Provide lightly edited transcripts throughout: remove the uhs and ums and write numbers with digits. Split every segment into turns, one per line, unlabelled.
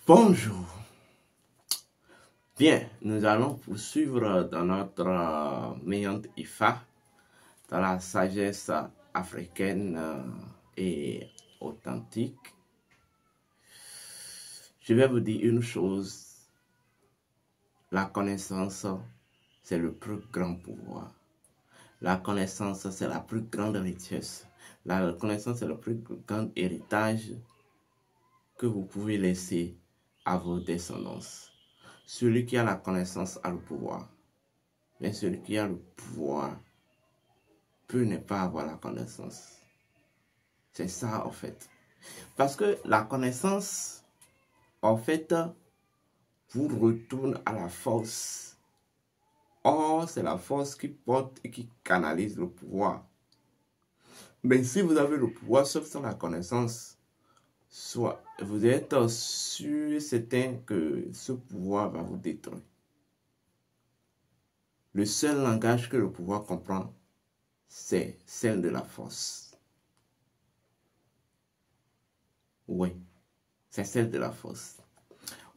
Bonjour. Bien, nous allons poursuivre dans notre Méante Ifa, dans la sagesse africaine et authentique. Je vais vous dire une chose, la connaissance, c'est le plus grand pouvoir. La connaissance, c'est la plus grande richesse. La connaissance, c'est le plus grand héritage que vous pouvez laisser à vos descendants. Celui qui a la connaissance a le pouvoir. Mais celui qui a le pouvoir peut ne pas avoir la connaissance. C'est ça, en fait. Parce que la connaissance, en fait, vous retourne à la force. Or, c'est la force qui porte et qui canalise le pouvoir. Mais si vous avez le pouvoir, sauf sans la connaissance, soit vous êtes sûr et certain que ce pouvoir va vous détruire. Le seul langage que le pouvoir comprend, c'est celle de la force. Oui, c'est celle de la force.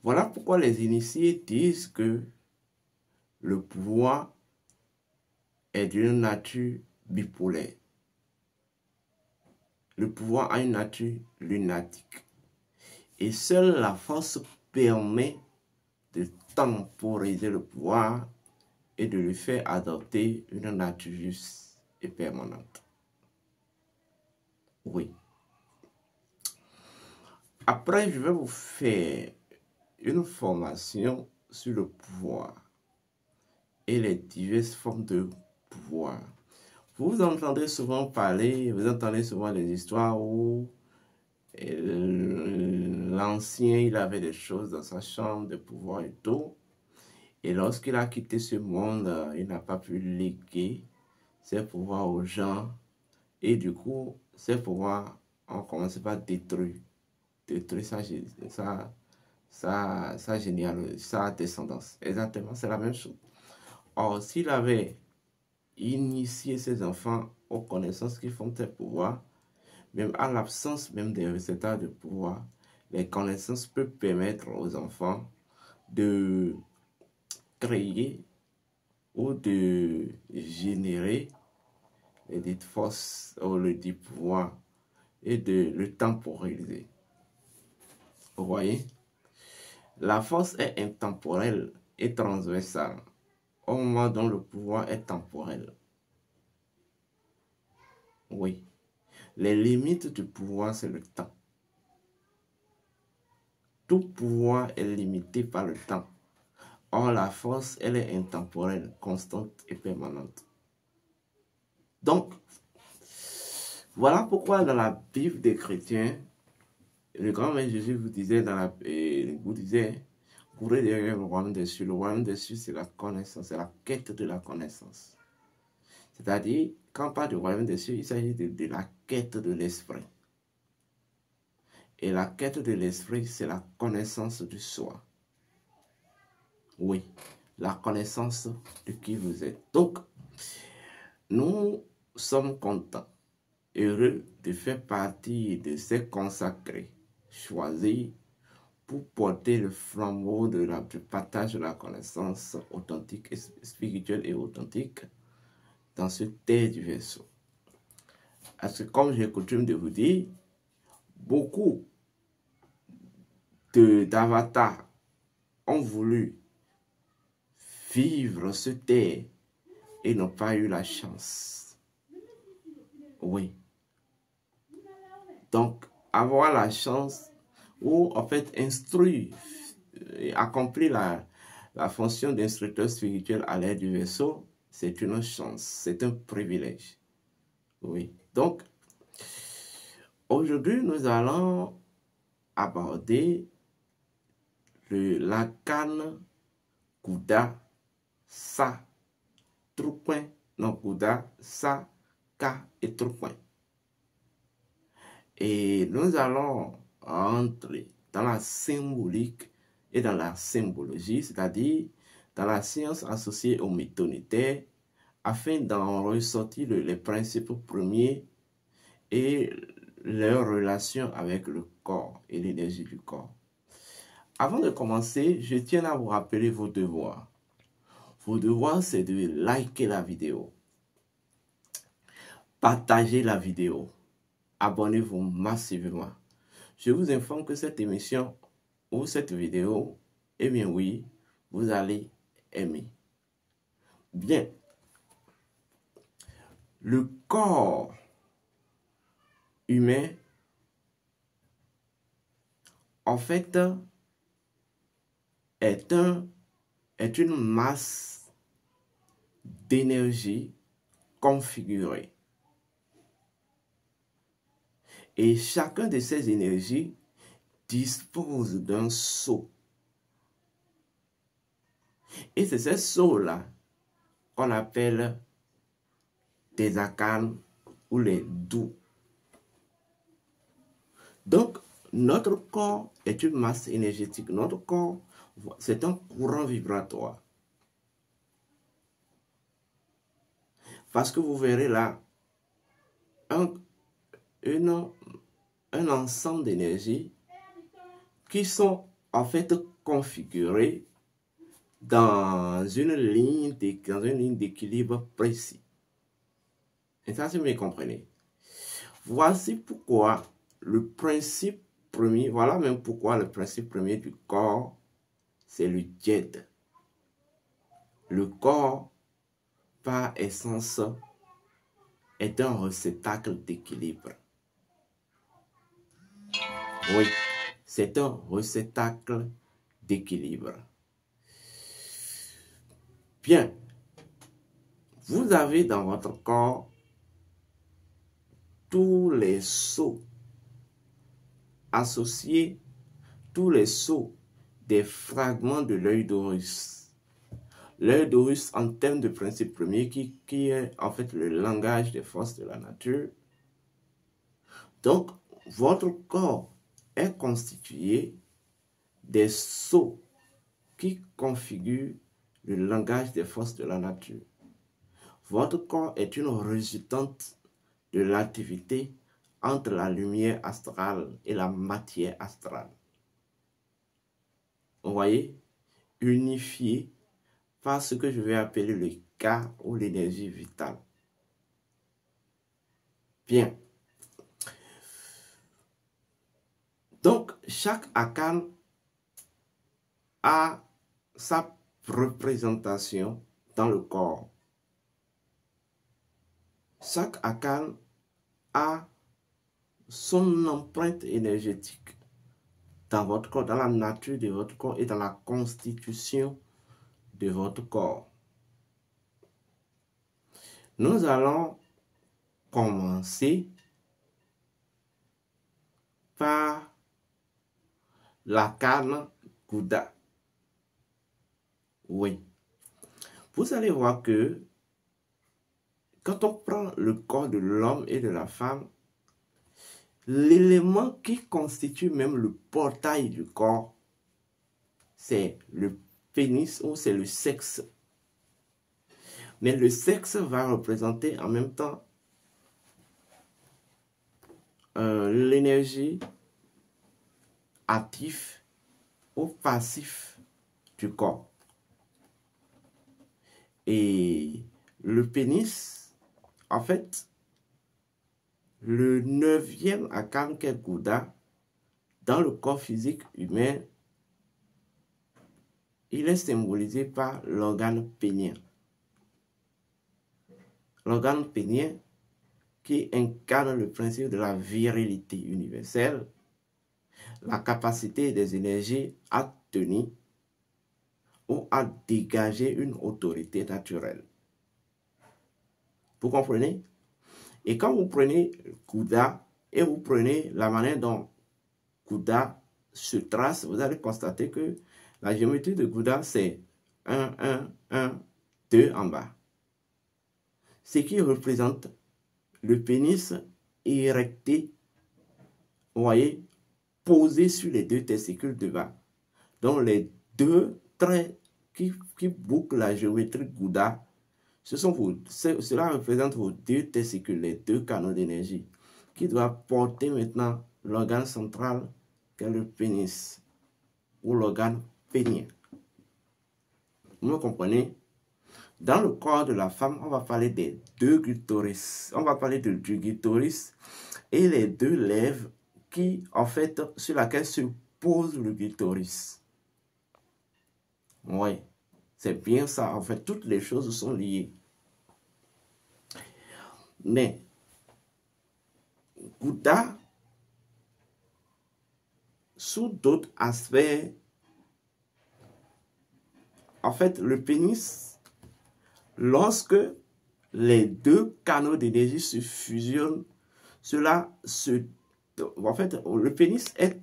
Voilà pourquoi les initiés disent que le pouvoir est d'une nature bipolaire. Le pouvoir a une nature lunatique. Et seule la force permet de temporiser le pouvoir et de lui faire adopter une nature juste et permanente. Oui. Après, je vais vous faire une formation sur le pouvoir et les diverses formes de pouvoir. Vous entendez souvent parler, vous entendez souvent les histoires où l'ancien, il avait des choses dans sa chambre de pouvoir et tout. Et lorsqu'il a quitté ce monde, il n'a pas pu léguer ses pouvoirs aux gens. Et du coup, ses pouvoirs ont commencé par détruire sa descendance. Exactement, c'est la même chose. Or, s'il avait initié ses enfants aux connaissances qui font ses pouvoirs, même à l'absence même des résultats de pouvoir, les connaissances peuvent permettre aux enfants de créer ou de générer les dites forces ou le dit pouvoir et de le temporiser. Vous voyez? La force est intemporelle et transversale au moment dont le pouvoir est temporel. Oui. Les limites du pouvoir, c'est le temps. Tout pouvoir est limité par le temps. Or, la force, elle est intemporelle, constante et permanente. Donc, voilà pourquoi dans la Bible des chrétiens, le grand maître Jésus vous disait, courez derrière le royaume des cieux. Le royaume des cieux, c'est la connaissance, c'est la quête de la connaissance. C'est-à-dire, quand on parle du royaume des cieux, il s'agit de la quête de l'esprit. Et la quête de l'esprit, c'est la connaissance du soi. Oui, la connaissance de qui vous êtes. Donc, nous sommes contents, heureux de faire partie de ces consacrés, choisis pour porter le flambeau du partage de la connaissance authentique, spirituelle et authentique dans ce terre du vaisseau. Parce que comme j'ai coutume de vous dire, beaucoup d'avatars ont voulu vivre ce terre et n'ont pas eu la chance. Oui. Donc, avoir la chance ou en fait instruire et accomplir la fonction d'instructeur spirituel à l'aide du vaisseau, c'est une chance, c'est un privilège. Oui. Donc, aujourd'hui, nous allons aborder l'Arcane Kouda Sa Troupoint. Non, Kouda Sa Ka et Troupoint. Et nous allons entrer dans la symbolique et dans la symbologie, c'est-à-dire dans la science associée au métonitaire, afin d'en ressortir les principes premiers et leur relation avec le corps et l'énergie du corps. avant de commencer, je tiens à vous rappeler vos devoirs. Vos devoirs, c'est de liker la vidéo, partager la vidéo, abonnez-vous massivement. Je vous informe que cette émission ou cette vidéo, eh bien oui, vous allez aimer. Bien, le corps humain, en fait, est une masse d'énergie configurée. Et chacun de ces énergies dispose d'un sceau. Et c'est ces sceaux-là qu'on appelle des arcanes ou les dous. Donc, notre corps est une masse énergétique. Notre corps, c'est un courant vibratoire. Parce que vous verrez là, un ensemble d'énergies qui sont en fait configurées dans une ligne d'équilibre précis. Et ça, si vous me comprenez. Voici pourquoi le principe premier, voilà même pourquoi le principe premier du corps, c'est le djed. Le corps, par essence, est un réceptacle d'équilibre. Oui, c'est un réceptacle d'équilibre. Bien, vous avez dans votre corps tous les sceaux associés, tous les sceaux des fragments de l'œil d'Horus. L'œil d'Horus en termes de principe premier qui est en fait le langage des forces de la nature. Donc, votre corps est constitué des sceaux qui configurent le langage des forces de la nature. Votre corps est une résultante de l'activité entre la lumière astrale et la matière astrale. Vous voyez, unifié par ce que je vais appeler le Ka ou l'énergie vitale. Bien. Donc, chaque arcane a sa représentation dans le corps. Chaque arcane a son empreinte énergétique dans votre corps, dans la nature de votre corps et dans la constitution de votre corps. Nous allons commencer par l'arcane Gouda. Oui. Vous allez voir que quand on prend le corps de l'homme et de la femme, l'élément qui constitue même le portail du corps, c'est le pénis ou c'est le sexe. Mais le sexe va représenter en même temps l'énergie active ou passif du corps. Et le pénis, en fait, le 9e arcane qu'est Gouda, dans le corps physique humain, il est symbolisé par l'organe pénien. L'organe pénien qui incarne le principe de la virilité universelle, la capacité des énergies à tenir ou à dégager une autorité naturelle. Vous comprenez? Et quand vous prenez Gouda et vous prenez la manière dont Gouda se trace, vous allez constater que la géométrie de Gouda, c'est 1, 1, 1, 2 en bas. Ce qui représente le pénis érecté, vous voyez, posé sur les deux testicules de bas. Donc les deux traits qui bouclent la géométrie Gouda, cela représente vos deux testicules, les deux canaux d'énergie, qui doivent porter maintenant l'organe central qu'est le pénis. ou l'organe pénien. Vous me comprenez? Dans le corps de la femme, on va parler des deux clitoris. On va parler du clitoris et les deux lèvres qui, en fait, sur laquelle se pose le clitoris. Oui, c'est bien ça. En fait, toutes les choses sont liées. Mais, Gouda, sous d'autres aspects, en fait, le pénis, lorsque les deux canaux d'énergie se fusionnent, en fait, le pénis est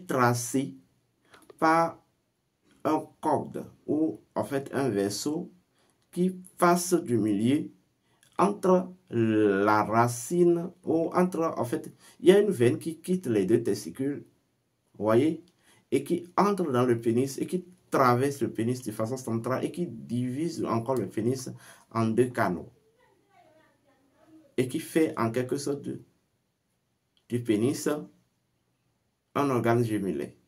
tracé par un corde ou en fait un vaisseau qui passe du milieu entre la racine ou entre, en fait, il y a une veine qui quitte les deux testicules, vous voyez, et qui entre dans le pénis et qui traverse le pénis de façon centrale et qui divise encore le pénis en deux canaux et qui fait en quelque sorte du pénis un organe jumelé.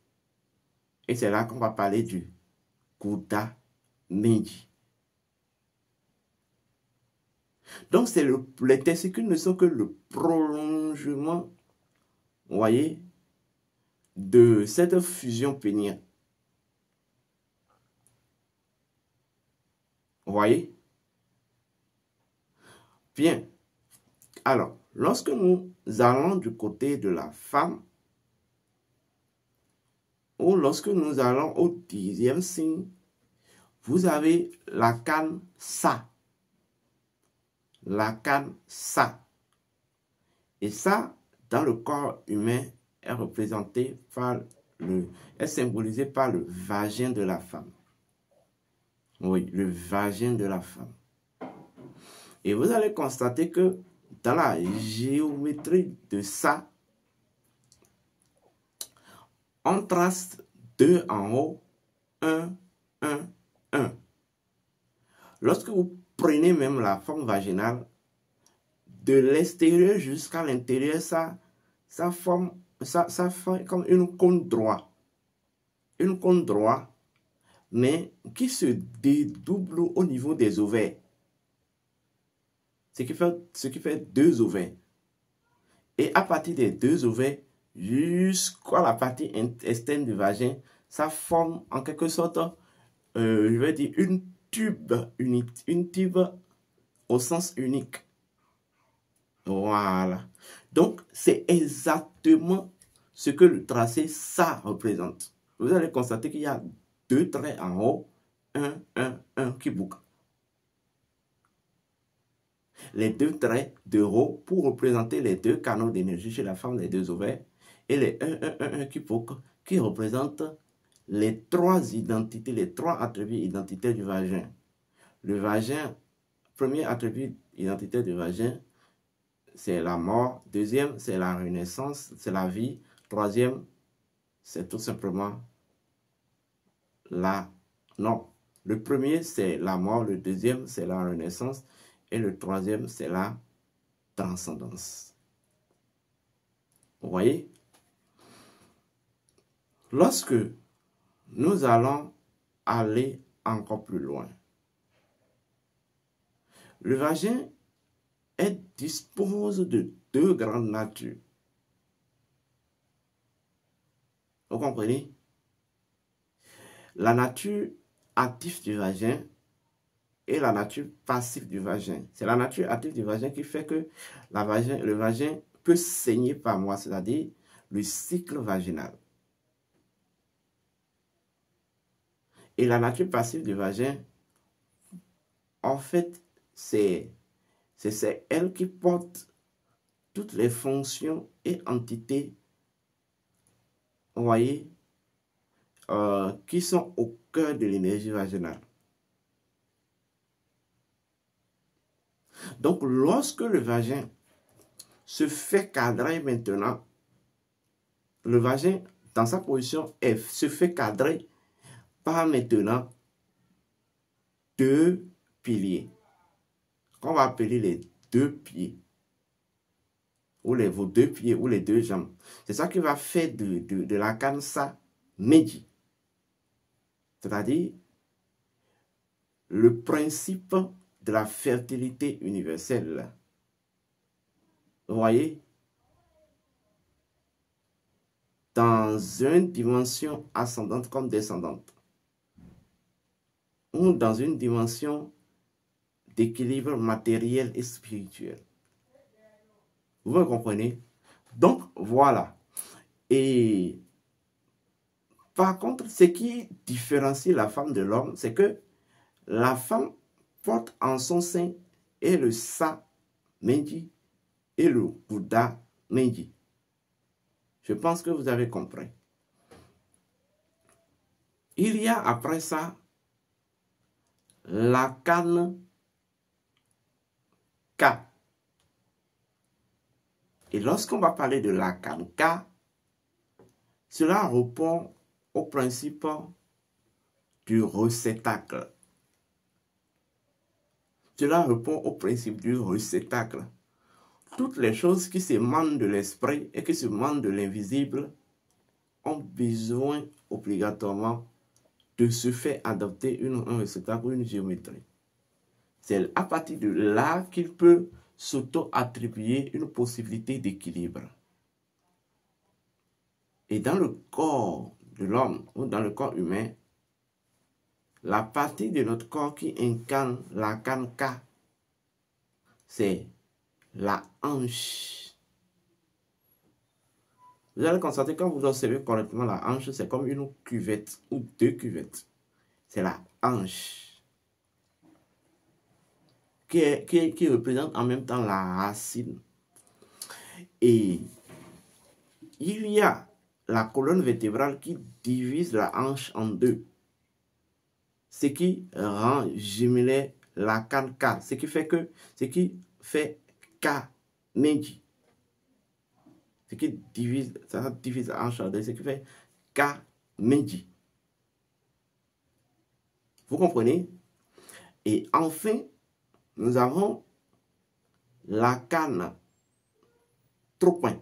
Et c'est là qu'on va parler du Gouda Meiji. Donc, les testicules ne sont que le prolongement, vous voyez, de cette fusion pénienne. Vous voyez? Bien. Alors, lorsque nous allons du côté de la femme, ou lorsque nous allons au 10e signe, vous avez la canne Sa. La canne Sa. Et ça, dans le corps humain, est représenté par est symbolisé par le vagin de la femme. Oui, le vagin de la femme. Et vous allez constater que dans la géométrie de ça, on trace 2 en haut, 1, 1, 1. Lorsque vous prenez même la forme vaginale, de l'extérieur jusqu'à l'intérieur, ça fait comme une cône droite. Une cône droite, mais qui se dédouble au niveau des ovaires. Ce qui fait 2 ovaires. Et à partir des 2 ovaires, jusqu'à la partie externe du vagin, ça forme en quelque sorte, je vais dire, une tube au sens unique. Voilà. Donc, c'est exactement ce que le tracé ça représente. Vous allez constater qu'il y a 2 traits en haut, 1, 1, 1 qui bouclent. Les 2 traits de haut pour représenter les 2 canaux d'énergie chez la femme, les 2 ovaires, et les 1, 1, 1, 1 qui représentent les 3 identités, les 3 attributs identitaires du vagin. Le vagin, premier attribut identitaire du vagin, c'est la mort. Deuxième, c'est la renaissance, c'est la vie. Troisième, c'est tout simplement non. Le premier, c'est la mort. Le deuxième, c'est la renaissance. Et le troisième, c'est la transcendance. Vous voyez? Lorsque nous allons aller encore plus loin, le vagin dispose de 2 grandes natures. Vous comprenez? La nature active du vagin et la nature passive du vagin. C'est la nature active du vagin qui fait que le vagin peut saigner par mois, c'est-à-dire le cycle vaginal. Et la nature passive du vagin, en fait, c'est elle qui porte toutes les fonctions et entités, vous voyez, qui sont au cœur de l'énergie vaginale. Donc, lorsque le vagin se fait cadrer maintenant, le vagin, dans sa position F, se fait cadrer par maintenant 2 piliers, qu'on va appeler les 2 pieds. ou vos deux pieds, ou les deux jambes. C'est ça qui va faire de la canne ça, Meji. C'est-à-dire le principe de la fertilité universelle. Vous voyez? Dans une dimension ascendante comme descendante, ou dans une dimension d'équilibre matériel et spirituel. Vous me comprenez? Donc, voilà. Et par contre, ce qui différencie la femme de l'homme, c'est que la femme porte en son sein et le Sa Menji et le Bouddha Menji. Je pense que vous avez compris. Il y a après ça la canne K. Et lorsqu'on va parler de la canne K, cela répond au principe du réceptacle. Cela répond au principe du réceptacle. Toutes les choses qui s'émanent de l'esprit et qui s'émanent de l'invisible ont besoin obligatoirement de se faire adopter un réceptacle ou une géométrie. C'est à partir de là qu'il peut s'auto-attribuer une possibilité d'équilibre. Et dans le corps de l'homme ou dans le corps humain, la partie de notre corps qui incarne la canne K, c'est la hanche. Vous allez constater quand vous observez correctement la hanche, c'est comme une cuvette ou deux cuvettes. C'est la hanche qui représente en même temps la racine. Et il y a la colonne vertébrale qui divise la hanche en deux. Ce qui rend jumelé la canne K. Ce qui fait K Menji. Ce qui divise, ça divise la hanche en deux. Ce qui fait K Menji. Vous comprenez? Et enfin, nous avons la canne Troupin.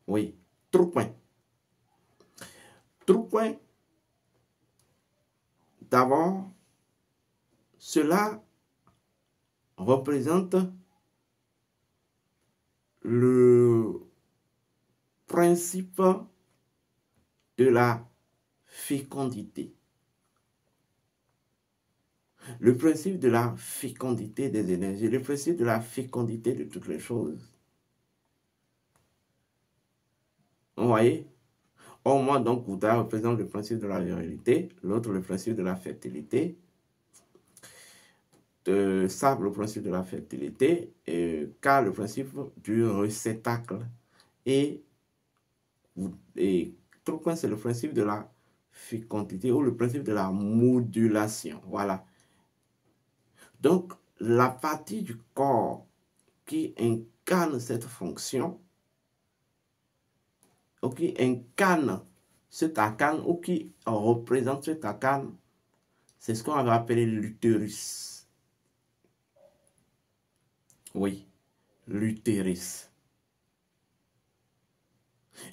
Oui, Troupin. Troupin, d'abord, cela représente le principe de la fécondité. Le principe de la fécondité des énergies, le principe de la fécondité de toutes les choses. Vous voyez? Or, moi, donc, Bouddha représente le principe de la virilité, l'autre le principe de la fertilité, Sable le principe de la fertilité, et K le principe du réceptacle, et Troupin, c'est le principe de la fécondité ou le principe de la modulation. Voilà. Donc, la partie du corps qui incarne cette fonction, ou qui incarne cet arcane, ou qui représente cet arcane, c'est ce qu'on va appeler l'utérus. Oui, l'utérus.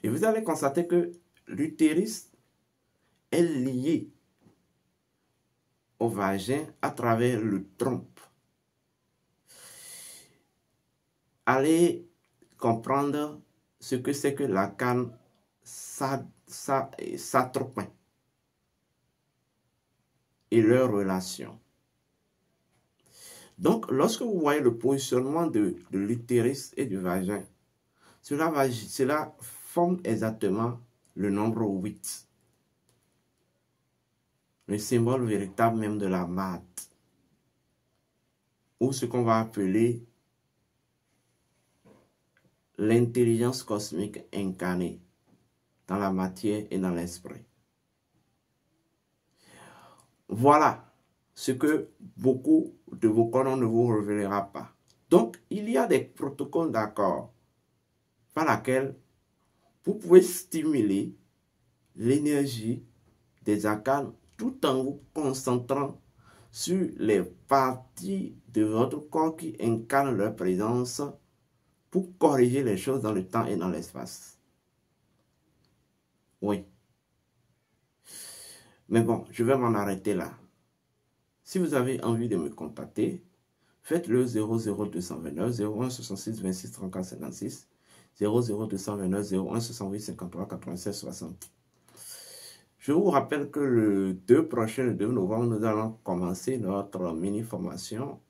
Et vous allez constater que l'utérus est lié au vagin à travers le trompe. Allez comprendre ce que c'est que la canne Satropin et leur relation. Donc, lorsque vous voyez le positionnement de l'utérus et du vagin, cela forme exactement le nombre 8. Le symbole véritable même de la Maat, ou ce qu'on va appeler l'intelligence cosmique incarnée dans la matière et dans l'esprit. Voilà ce que beaucoup de vos colonnes ne vous révélera pas. Donc, il y a des protocoles d'accord par lesquels vous pouvez stimuler l'énergie des arcanes tout en vous concentrant sur les parties de votre corps qui incarnent leur présence pour corriger les choses dans le temps et dans l'espace. Oui. Mais bon, je vais m'en arrêter là. Si vous avez envie de me contacter, faites-le 00229 01 66 26 34 56 00229 01 68 53 96 60. Je vous rappelle que le 2 novembre, nous allons commencer notre mini-formation.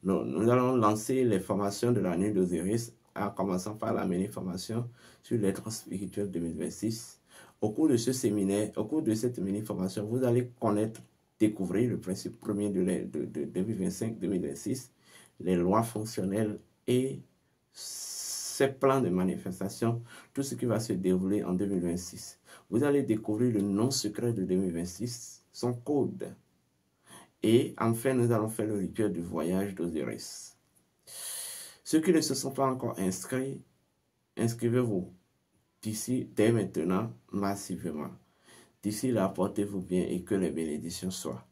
Nous allons lancer les formations de la nuit d'Osiris, en commençant par la mini-formation sur l'être spirituel 2026. Au cours de ce séminaire, au cours de cette mini-formation, vous allez connaître, découvrir le principe premier de 2025-2026, les lois fonctionnelles et ses plans de manifestation, tout ce qui va se dérouler en 2026. Vous allez découvrir le nom secret de 2026, son code. Et enfin, nous allons faire le rituel du voyage d'Osiris. Ceux qui ne se sont pas encore inscrits, inscrivez-vous d'ici, dès maintenant, massivement. D'ici là, portez-vous bien et que les bénédictions soient.